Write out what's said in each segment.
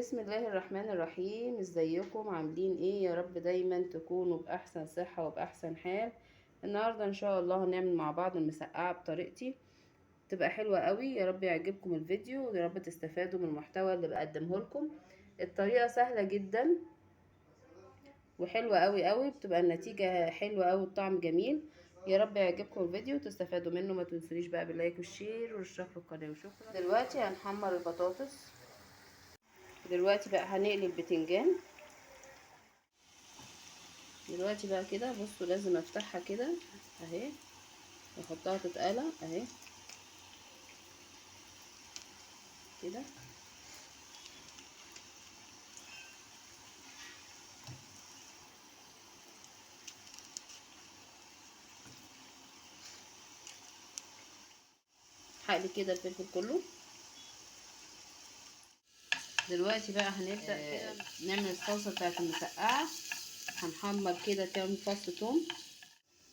بسم الله الرحمن الرحيم. ازيكم عاملين ايه؟ يا رب دايما تكونوا باحسن صحة وباحسن حال. النهاردة ان شاء الله هنعمل مع بعض المسقعة بطريقتي، تبقى حلوة قوي. يا رب يعجبكم الفيديو ويا رب تستفادوا من المحتوى اللي بقدمه لكم. الطريقة سهلة جدا وحلوة قوي قوي، بتبقى النتيجة حلوة قوي والطعم جميل. يا رب يعجبكم الفيديو وتستفادوا منه. ما تنسونيش بقى باللايك والشير والاشتراك في القناة وشكرا. دلوقتي هنحمر البطاطس. دلوقتي بقى هنقلي البتنجان. دلوقتي بقى كده بصوا، لازم افتحها كده اهي واحطها تتقلى اهي كده. هقلي كده الفلفل كله. دلوقتي بقى هنبدأ كده نعمل الصلصة بتاعت المسقعة. هنحمر كده كام فص توم.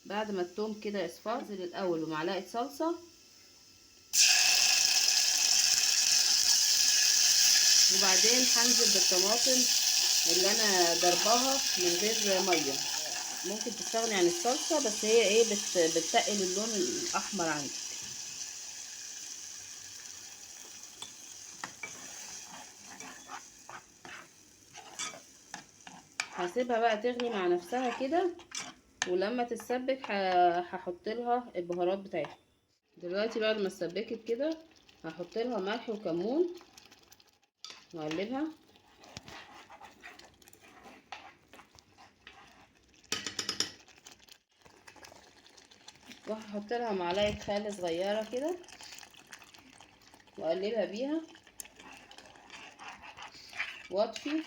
بعد ما التوم كده يصفر انزل الاول بمعلقة صلصة، وبعدين هنزل بالطماطم اللي انا ضرباها من غير ميه. ممكن تستغني عن الصلصه، بس هي ايه بتتقل اللون الاحمر عندك. هسيبها بقى تغلي مع نفسها كده، ولما تتسبك هحط لها البهارات بتاعتها. دلوقتي بعد ما اتسبكت كده هحط لها ملح وكمون واقلبها، وهحط لها معلقه خل صغيره كده واقلبها بيها واطفي.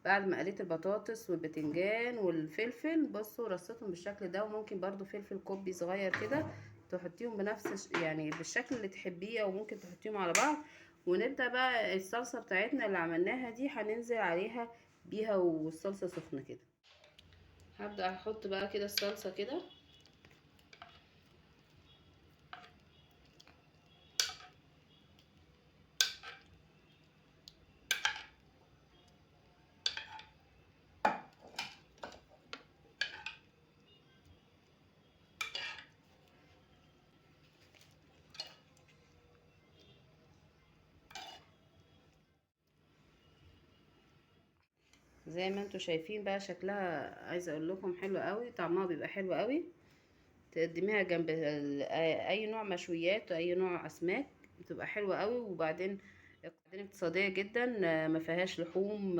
بعد ما قليت البطاطس والبتنجان والفلفل، بصوا رصيتهم بالشكل ده، وممكن برضو فلفل كوبي صغير كده تحطيهم بنفس يعني بالشكل اللي تحبيه، او ممكن تحطيهم على بعض. ونبدأ بقى الصلصة بتاعتنا اللي عملناها دي هننزل عليها بيها والصلصة سخنة كده. هبدأ احط بقى كده الصلصة كده، زي ما انتوا شايفين بقى شكلها. عايزه اقول لكم حلو قوي، طعمها بيبقى حلو قوي. تقدميها جنب اي نوع مشويات واي نوع اسماك، بتبقى حلوه قوي. وبعدين اقتصاديه جدا، ما فيهاش لحوم،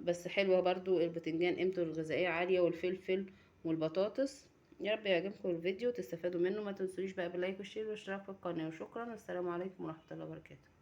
بس حلوه برضو. البتنجان قيمته الغذائيه عاليه، والفلفل والبطاطس. يا رب يعجبكم الفيديو وتستفادوا منه. ما تنسونيش بقى باللايك والشير والاشتراك في القناه وشكرا. والسلام عليكم ورحمه الله وبركاته.